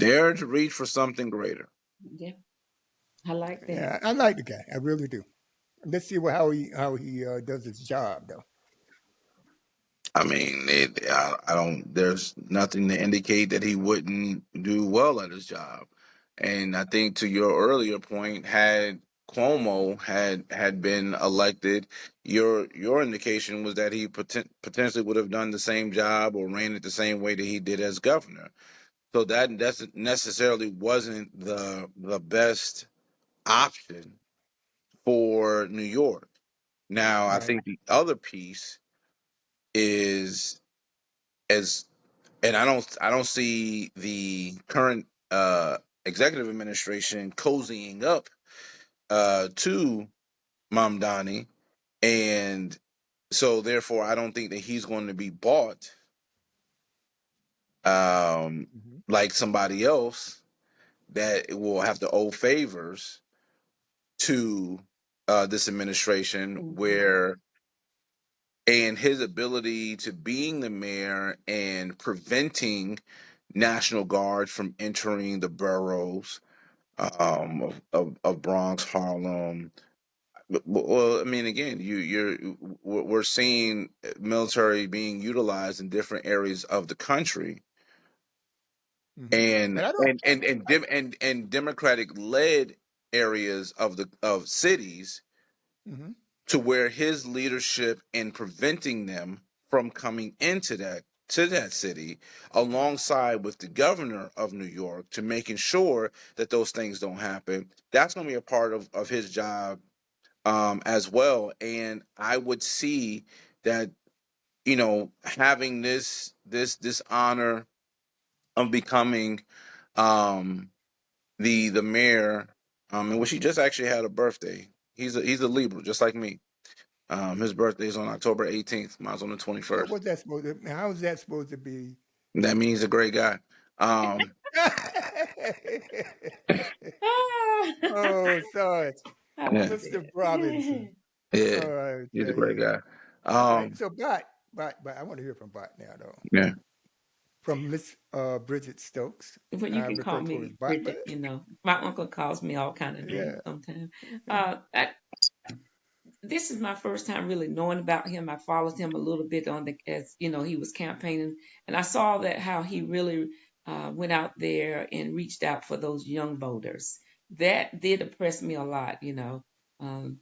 Dare to reach for something greater. Yeah, I like that. Yeah, I like the guy. I really do. Let's see how he does his job though. I mean, I don't. There's nothing to indicate that he wouldn't do well at his job. And I think to your earlier point, had Cuomo had been elected, your indication was that he potentially would have done the same job or ran it the same way that he did as governor. So that's necessarily wasn't the best option for New York. Now, I Right. think the other piece is as and I don't see the current executive administration cozying up to Mamdani, and so therefore I don't think that he's going to be bought Hmm. like somebody else that will have to owe favors to this administration, Mhm. where and his ability to being the mayor and preventing National Guard from entering the boroughs of Bronx, Harlem. Well, I mean, again, we're seeing military being utilized in different areas of the country, Hmm. and And I don't. and and and dem- and Democratic led areas of cities, Hmm. to where his leadership in preventing them from coming into that city, alongside with the governor of New York, to making sure that those things don't happen. That's going to be a part of his job as well. And I would see that, having this honor of becoming um, the mayor, and which he just actually had a birthday. He's a Libra, just like me. His birthday is on October 18th. Mine's on the What 21st. was that supposed to? How is that supposed to be? That means he's a great guy. Um, Oh, sorry, I yeah, like Mr. Robinson. that. yeah, All right, he's a yeah, great yeah. guy. All right. Um, So, but I want to hear from Bot now, though. yeah, From Miss Bridget Stokes. Well, you I can call refer to her as me Bot, but Bridget. My uncle calls me all kind of names yeah. sometimes. Okay. This is my first time really knowing about him. I followed him a little bit as he was campaigning, and I saw that how he really went out there and reached out for those young voters. That did impress me a lot. Um,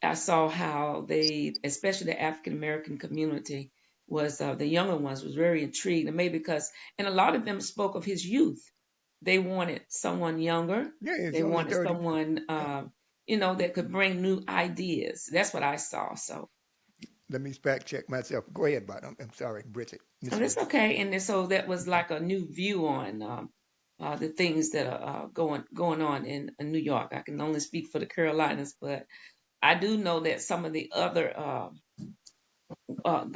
I saw how they, especially the African American community, was the younger ones was very intrigued, and maybe because, and a lot of them spoke of his youth. They wanted someone younger. Yeah, it's They only wanted 32. someone, Yeah. that could bring new ideas. That's what I saw. So, Let me fact check myself. Go ahead, Bot. I'm sorry, Bridget. Miss and it's Bridget. okay. And then, so that was like a new view on the things that are going on in New York. I can only speak for the Carolinas, but I do know that some of the other what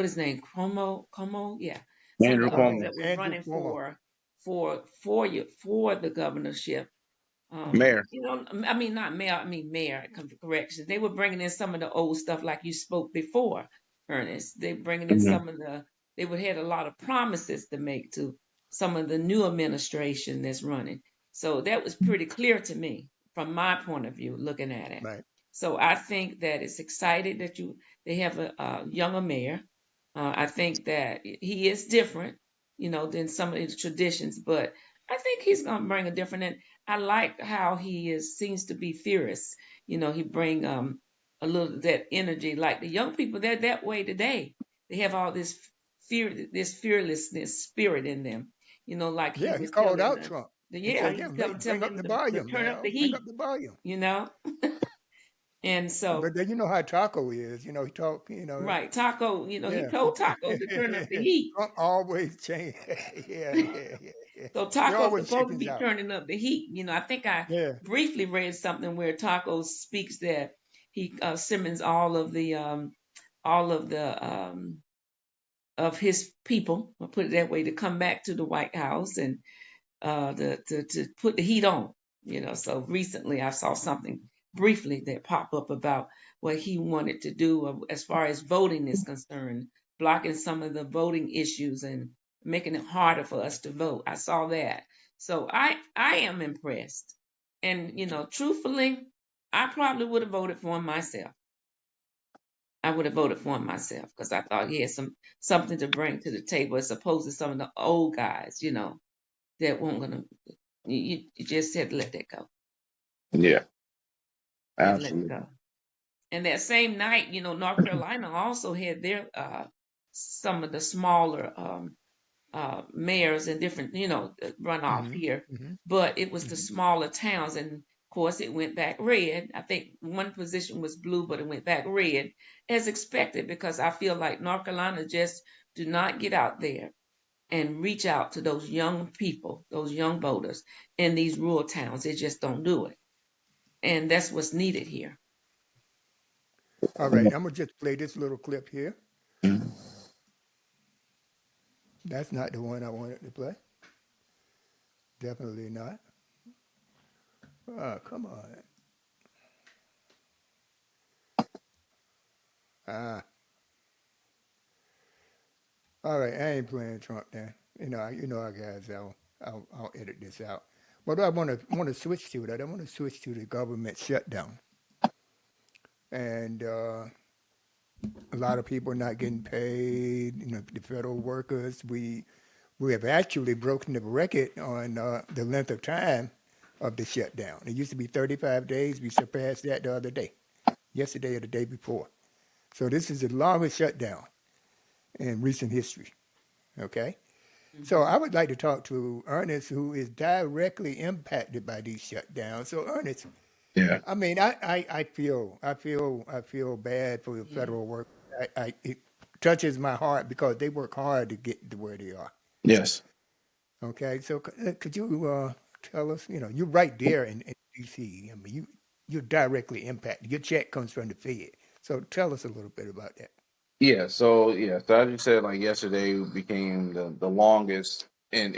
is his name, Como, yeah, some of Andrew the others Cuomo, that was Andrew running Cuomo. for the governorship. mayor. I mean, not mayor, I mean mayor, correction. They were bringing in some of the old stuff like you spoke before, Ernest. They bringing in Mhm. some of they would had a lot of promises to make to some of the new administration that's running. So that was pretty clear to me from my point of view, looking at it. Right. So I think that it's excited that they have a younger mayor. I think that he is different, than some of the traditions, but I think he's going to bring a different. I like how he seems to be fierce. He bring a little that energy. Like the young people, they're that way today. They have all this fearlessness spirit in them. Like he Yeah, he was called telling out Trump. He yeah, said, he "Yeah, was telling bring up them the to volume turn up now. the Bring up heat. the volume." You know, and so But then you know how Taco is. He talk. right, Taco. He Yeah. told Taco to turn up the heat. Trump always change. Yeah, yeah, yeah, yeah. So He Taco's always supposed to chickens be out. turning up the heat. I think I Yeah. briefly read something where Taco speaks that he summons all of his people, I'll put it that way, to come back to the White House and to put the heat on. So recently I saw something briefly that popped up about what he wanted to do as far as voting is concerned, blocking some of the voting issues and making it harder for us to vote. I saw that. So I am impressed. And truthfully, I probably would have voted for him myself. I would have voted for him myself because I thought he had something to bring to the table as opposed to some of the old guys, that weren't gonna. You just had to let that go. Yeah, You had to let it absolutely. go. And that same night, North Carolina also had their some of the smaller mayors and different, runoff Mm-hmm. here, Mm-hmm. but it was the Mm-hmm. smaller towns, and of course it went back red. I think one position was blue, but it went back red as expected because I feel like North Carolina just do not get out there and reach out to those young people, those young voters in these rural towns. They just don't do it, and that's what's needed here. All right, I'm gonna just play this little clip here. Mhm. That's not the one I wanted to play. Definitely not. Oh, come on. Ah, all right. I ain't playing Trump then. Our guys. I'll edit this out. But I want to switch to it. I want to switch to the government shutdown, and a lot of people are not getting paid. The federal workers. We have actually broken the record on the length of time of the shutdown. It used to be 35 days. We surpassed that the other day, yesterday or the day before. So this is the longest shutdown in recent history. Okay. So Hmm. I would like to talk to Ernest, who is directly impacted by these shutdowns. So Ernest, Yeah. I mean, I feel bad for the Yeah. federal work. It touches my heart because they work hard to get to where they are. Yes. Okay, so could you tell us? You're right there in D.C. I mean, you're directly impacted. Your check comes from the Fed. So tell us a little bit about that. So as you said, like yesterday became the longest in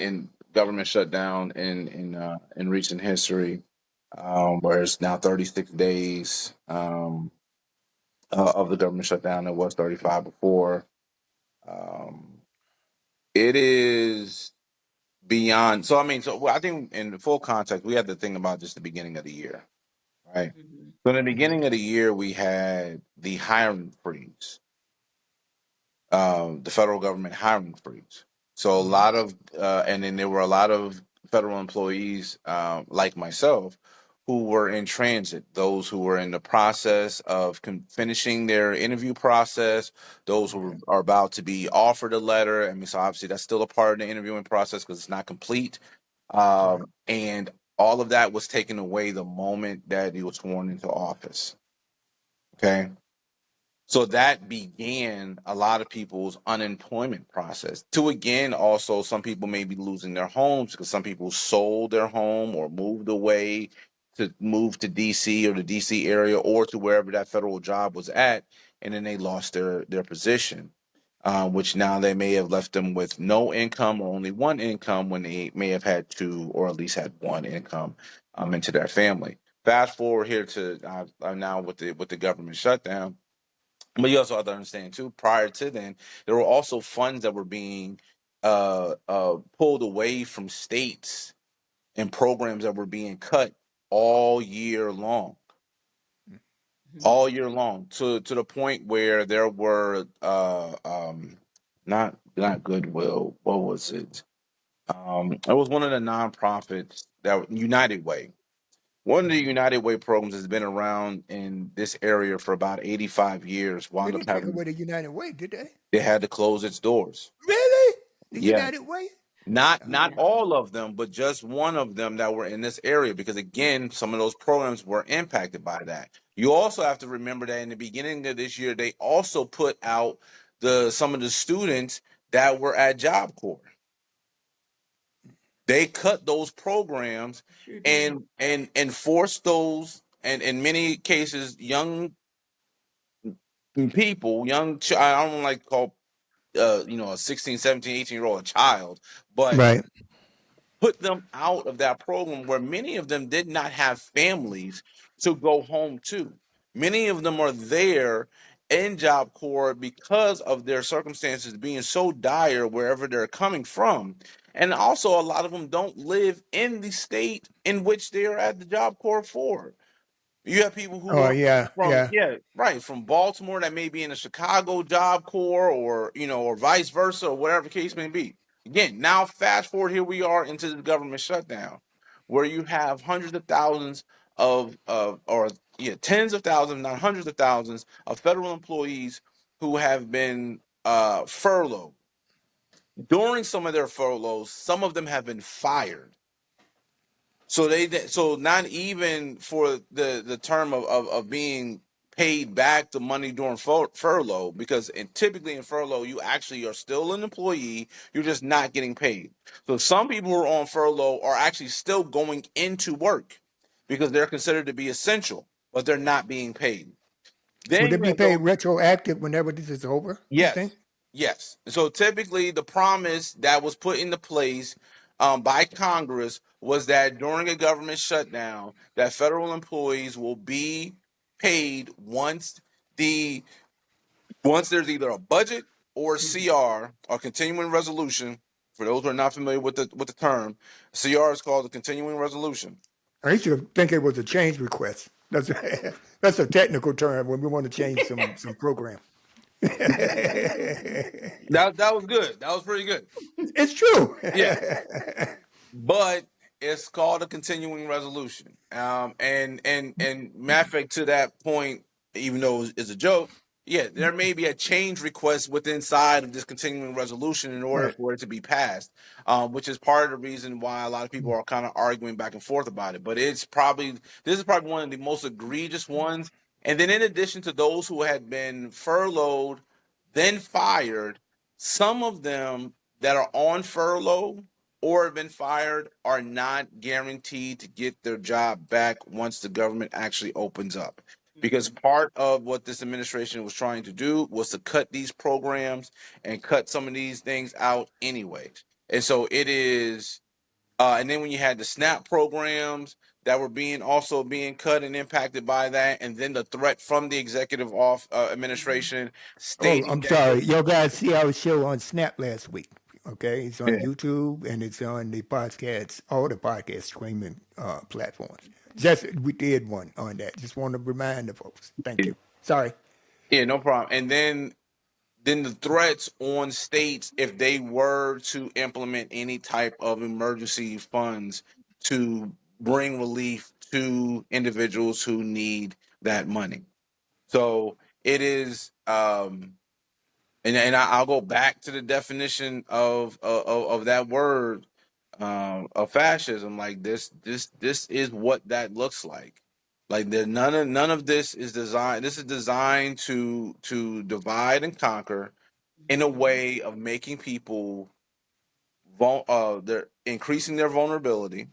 government shutdown in recent history, where it's now 36 days of the government shutdown. It was 35 before. Um, it is beyond. So I mean, I think in full context, we had to think about just the beginning of the year, right? Hmm. So in the Hmm. beginning of the year, we had the hiring freeze, the federal government hiring freeze. So a Hmm. lot of, and then there were a lot of federal employees like myself who were in transit, those who were in the process of finishing their interview process, those Okay. who are about to be offered a letter. I mean, so obviously that's still a part of the interviewing process because it's not complete. Right. And all of that was taken away the moment that he was sworn into office. Okay. So that began a lot of people's unemployment process. To again, also, some people may be losing their homes because some people sold their home or moved away to move to DC or the DC area or to wherever that federal job was at, and then they lost their position, which now they may have left them with no income or only one income when they may have had two or at least had one income into their family. Fast forward here to now with the government shutdown, but you also have to understand too, prior to then, there were also funds that were being pulled away from states and programs that were being cut all year long, Hmm. all year long, to the point where there were not Goodwill, what was it? It was one of the nonprofits that United Way. One of the Hmm. United Way programs has been around in this area for about 85 years. They Wound up didn't take having away the United Way, did they? they had to close its doors. Really? The Yeah. United Way? Not Yeah. all of them, but just one of them that were in this area because again, some of those programs were impacted by that. You also have to remember that in the beginning of this year, they also put out the some of the students that were at Job Corps. They cut those programs Sure did. and forced those and in many cases young people, I don't like to call a 16, 17, 18-year old a child, but Right. put them out of that program where many of them did not have families to go home to. Many of them are there in Job Corps because of their circumstances being so dire wherever they're coming from. And also, a lot of them don't live in the state in which they are at the Job Corps for. You have people who Oh are yeah, from, yeah. yeah, right, from Baltimore that may be in the Chicago Job Corps, or or vice versa, or whatever the case may be. Again, now fast forward, here we are into the government shutdown, where you have hundreds of thousands or yeah, tens of thousands, not hundreds of thousands of federal employees who have been furloughed. During some of their furloughs, some of them have been fired. So not even for the term of being paid back the money during furlough, because typically in furlough you actually are still an employee, you're just not getting paid. So some people who are on furlough are actually still going into work because they're considered to be essential, but they're not being paid. Will Then they you be have paid those. retroactive whenever this is over? You think? Yes, yes. So typically, the promise that was put into place by Congress was that during a government shutdown, that federal employees will be paid the once there's either a budget or a CR, or continuing resolution. For those who are not familiar with the term, CR is called the continuing resolution. I used to think it was a change request. That's that's a technical term when we want to change some program. That was good. That was pretty good. It's true. Yeah. But it's called a continuing resolution. And matter of fact, to that point, even though it's a joke, yeah, there may be a change request within inside of this continuing resolution in order Right. for it to be passed, which is part of the reason why a lot of people are kind of arguing back and forth about it. But this is probably one of the most egregious ones. And then in addition to those who had been furloughed, then fired, some of them that are on furlough or have been fired are not guaranteed to get their job back once the government actually opens up. Because part of what this administration was trying to do was to cut these programs and cut some of these things out anyway. And so it is, and then when you had the SNAP programs that were being cut and impacted by that, and then the threat from the executive administration Oh, stating I'm that sorry. Y'all guys see our show on Snap last week. Okay, it's on yeah. YouTube and it's on the podcast, all the podcast streaming platforms. Just we did one on that. Just want to remind the folks. Thank you. Sorry. Yeah, no problem. And then the threats on states if they were to implement any type of emergency funds to bring relief to individuals who need that money. So it is, I'll go back to the definition of that word, of fascism. Like this is what that looks like. Like none of this is designed. This is designed to divide and conquer in a way of making people they're increasing their vulnerability,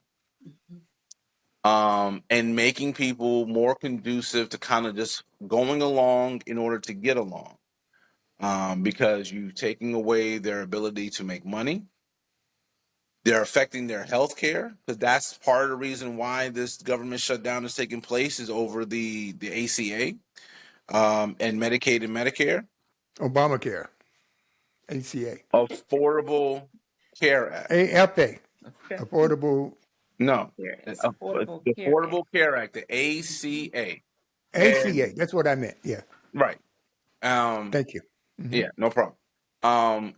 and making people more conducive to kind of just going along in order to get along, because you're taking away their ability to make money. They're affecting their health care, because that's part of the reason why this government shutdown is taking place, is over the ACA, and Medicaid and Medicare. Obamacare, ACA, Affordable Care Act. AFA, Okay. Affordable No, Care. It's the Affordable Care Act. Affordable Care Act, the ACA, and ACA. That's what I meant. Yeah. right. Um, Thank you. Hmm. yeah, no problem.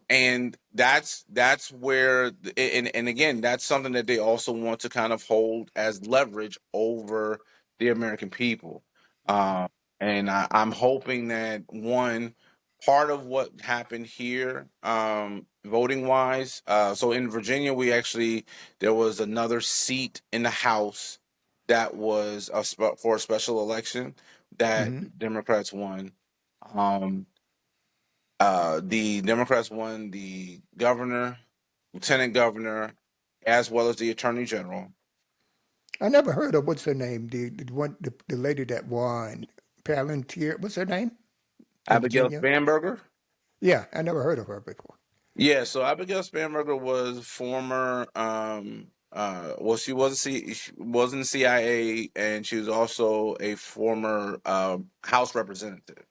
And that's where, and again, that's something that they also want to kind of hold as leverage over the American people. Um, and I'm hoping that one part of what happened here, voting wise. So in Virginia, there was another seat in the House that was for a special election that Hmm. Democrats won. Um, the Democrats won the governor, lieutenant governor, as well as the attorney general. I never heard of what's her name, the lady that won Palantir. What's her name in Abigail Virginia? Spanberger. Yeah, I never heard of her before. Yeah, so Abigail Spanberger was former. Well, she was in the CIA, and she was also a former House representative.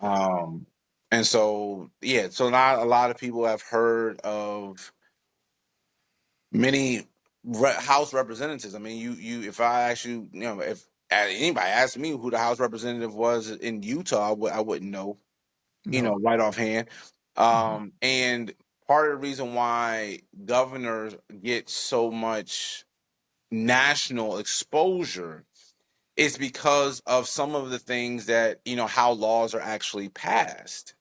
Um, and so yeah, so not a lot of people have heard of many House representatives. I mean, if I ask you, if anybody asked me who the House representative was in Utah, I wouldn't know, No. right offhand. And part of the reason why governors get so much national exposure is because of some of the things that, how laws are actually passed,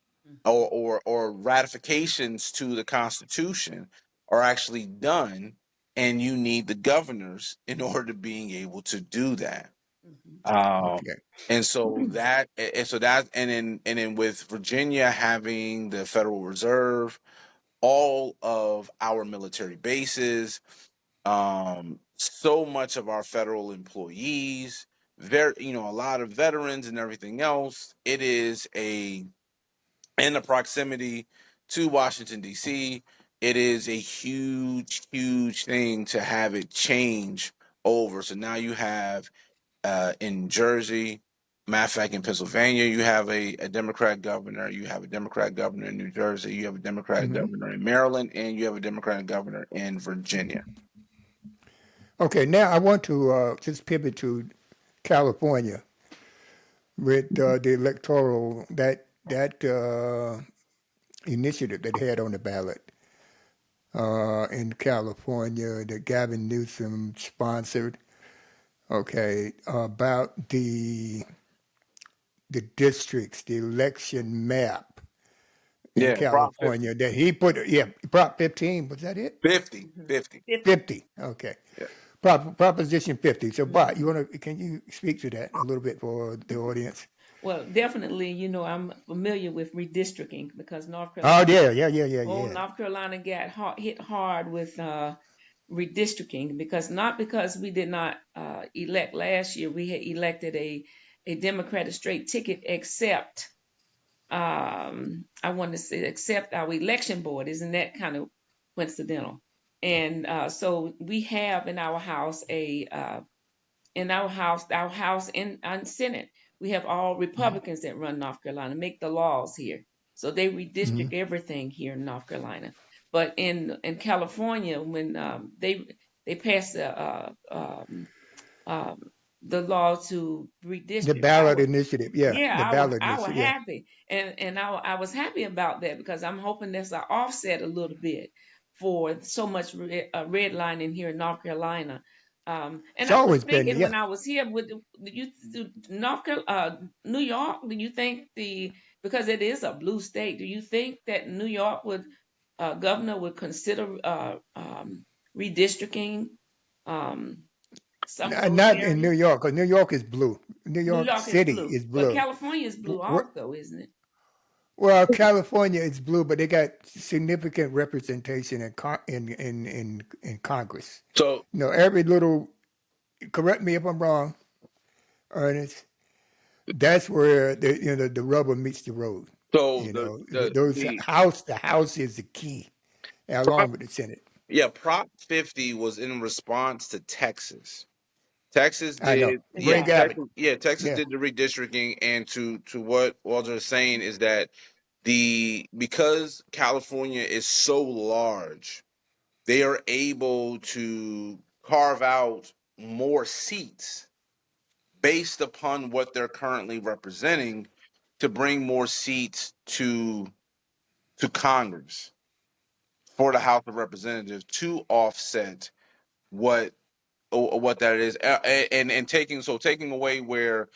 or ratifications to the Constitution are actually done, and you need the governors in order to being able to do that. Um, Okay. and then with Virginia having the Federal Reserve, all of our military bases, so much of our federal employees, a lot of veterans and everything else. It is in the proximity to Washington D.C. It is a huge, huge thing to have it change over. So now you have in Jersey. Matter of fact, in Pennsylvania, you have a Democrat governor. You have a Democrat governor in New Jersey. You have a Democratic Hmm. governor in Maryland, and you have a Democratic governor in Virginia. Okay. Now I want to just pivot to California with the electoral that initiative that they had on the ballot in California that Gavin Newsom sponsored. Okay, about the districts, the election map in Yeah, Prop 50. California that he put. Yeah, Prop 15. Was that it? 50, Mm-hmm. 50. 50. 50. Okay. Yeah. Proposition 50. So, Bart, Mm-hmm. you want to? Can you speak to that a little bit for the audience? Well, definitely, I'm familiar with redistricting because Oh, yeah. North Carolina got hit hard with redistricting because we did not elect last year. We had elected a Democratic straight ticket, except I want to say except our election board. Isn't that kind of coincidental? And so we have in our house our house and Senate, we have all Republicans that run North Carolina, make the laws here. So they Mm-hmm. redistrict everything here in North Carolina. But in California, when they passed um, the law to The redistrict, ballot initiative. Yeah, yeah, the ballot I was initiative. Yeah. happy, and I was happy about that because I'm hoping there's an offset a little bit for so much redlining here in North Carolina. And It's I was always been. thinking Yeah. when I was here, New York? Do you think because it is a blue state? Do you think that New York governor would consider redistricting um, some of those Not in New areas? York, 'cause New York is blue. New New York York is City blue, is but blue. California is blue also, isn't it? Well, California is blue, but they got significant representation in Congress. So, Every little. Correct me if I'm wrong, Ernest. That's where the rubber meets the road. so the The House is the key, prop, along with the Senate. yeah, Prop 50 was in response to Texas. Texas I know. did, yeah, Greg Exactly. Abbott. Texas Yeah. did the redistricting, and to what Walter is saying is that because California is so large, they are able to carve out more seats based upon what they're currently representing to bring more seats to Congress for the House of Representatives to offset what what that is. And taking away where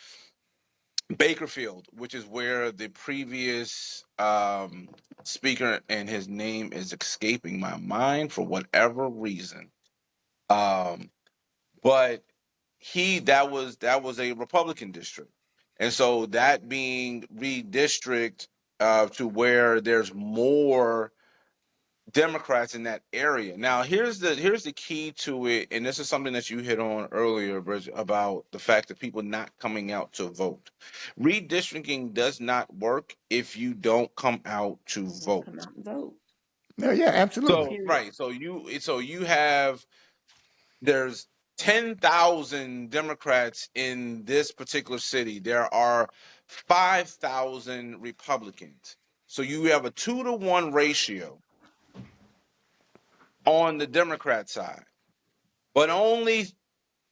Bakerfield, which is where the previous speaker, and his name is escaping my mind for whatever reason. Um, but that was a Republican district, and so that being redistrict to where there's more Democrats in that area. Now, here's the key to it, and this is something that you hit on earlier, Bridget, about the fact that people not coming out to vote. Redistricting does not work if you don't come out to Don't vote. come out and vote. No, yeah, absolutely. So Period. right, so you have there's 10,000 Democrats in this particular city. There are 5,000 Republicans. So you have a 2-to-1 ratio on the Democrat side, but only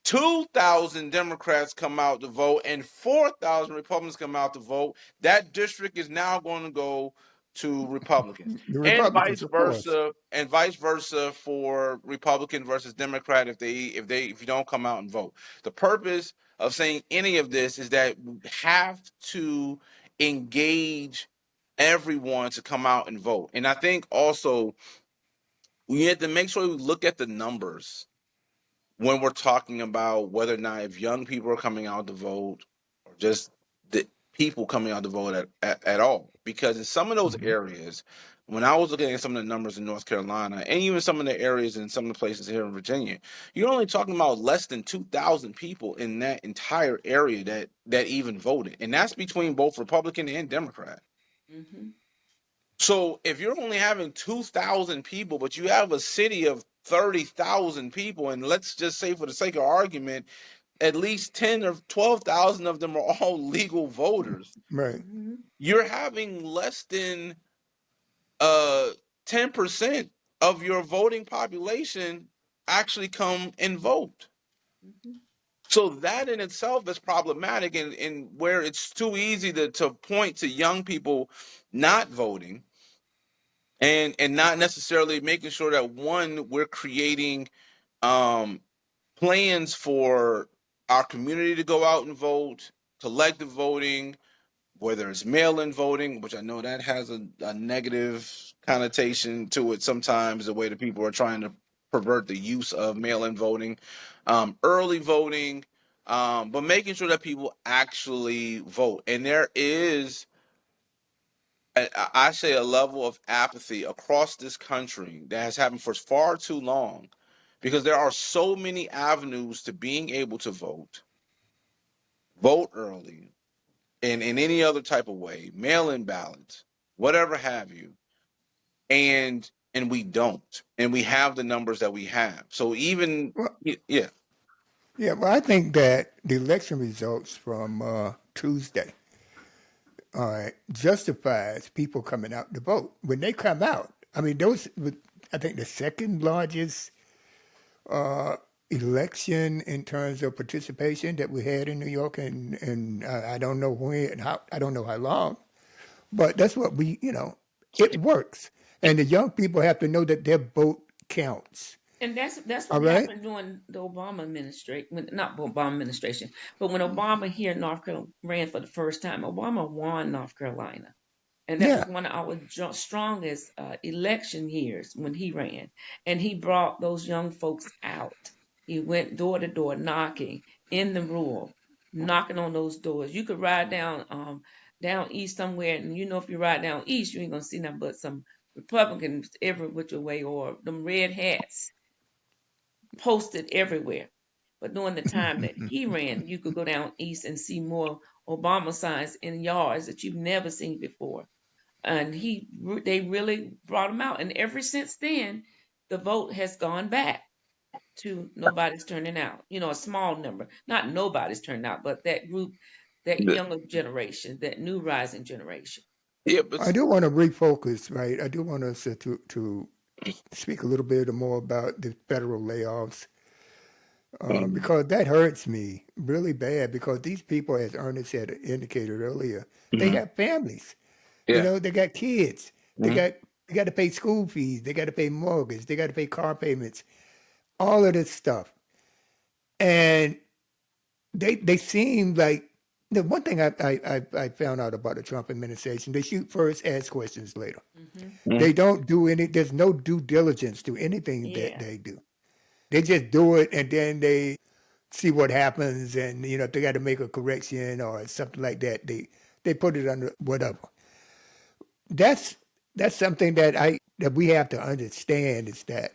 2,000 Democrats come out to vote and 4,000 Republicans come out to vote. That district is now going to go to Republicans, The Republicans, of course. and vice versa for Republican versus Democrat if you don't come out and vote. The purpose of saying any of this is that we have to engage everyone to come out and vote. And I think also we have to make sure we look at the numbers when we're talking about whether or not if young people are coming out to vote or just the people coming out to vote at all. Because in some of those Mhm. areas, when I was looking at some of the numbers in North Carolina and even some of the areas in some of the places here in Virginia, you're only talking about less than 2,000 people in that entire area that even voted. And that's between both Republican and Democrat. Mm-hmm. So if you're only having 2,000 people, but you have a city of 30,000 people, and let's just say for the sake of argument, at least 10 or 12,000 of them are all legal voters, Right. Mm-hmm. you're having less than 10% of your voting population actually come and vote. Mm-hmm. So that in itself is problematic, and where it's too easy to point to young people not voting and not necessarily making sure that one, we're creating um plans for our community to go out and vote, collective voting, whether it's mail-in voting, which I know that has a negative connotation to it sometimes, the way that people are trying to pervert the use of mail-in voting, early voting, but making sure that people actually vote. And there is I say a level of apathy across this country that has happened for far too long because there are so many avenues to being able to vote early, and in any other type of way, mail in ballots, whatever have you. And we don't. And we have the numbers that we have. So even Well, yeah. yeah. Well, I think that the election results from Tuesday justifies people coming out to vote. When they come out, I mean, those, I think the second largest election in terms of participation that we had in New York, and I don't know when and how, I don't know how long, but that's what it works. And the young people have to know that their vote counts. And that's All what right? happened during the Obama administration, not Obama administration, but when Obama here in North Carolina ran for the first time, Obama won North Carolina. And that was Yeah. one of our strongest election years when he ran. And he brought those young folks out. He went door to door knocking in the rural, knocking on those doors. You could ride down east somewhere, and if you ride down east, you ain't gonna see nothing but some Republicans every which way or them red hats posted everywhere. But during the time that he ran, you could go down east and see more Obama signs in yards that you've never seen before. And they really brought him out. And ever since then, the vote has gone back to nobody's turning out. A small number, not nobody's turning out, but that group, that Yeah, younger generation, that new rising generation. yeah, but I do want to refocus, right? I do want us to speak a little bit more about the federal layoffs because that hurts me really bad because these people, as Ernest had indicated earlier, they mhm, have families. yeah. They got kids. They Mhm. got they got to pay school fees. They got to pay mortgage. They got to pay car payments. All of this stuff, and they seem like the one thing I found out about the Trump administration. They shoot first, ask questions later. Hmm. Mhm. They don't do any. There's no due diligence to anything that Yeah. they do. They just do it and then they see what happens. And if they got to make a correction or something like that, they put it under whatever. That's that's something that we have to understand is that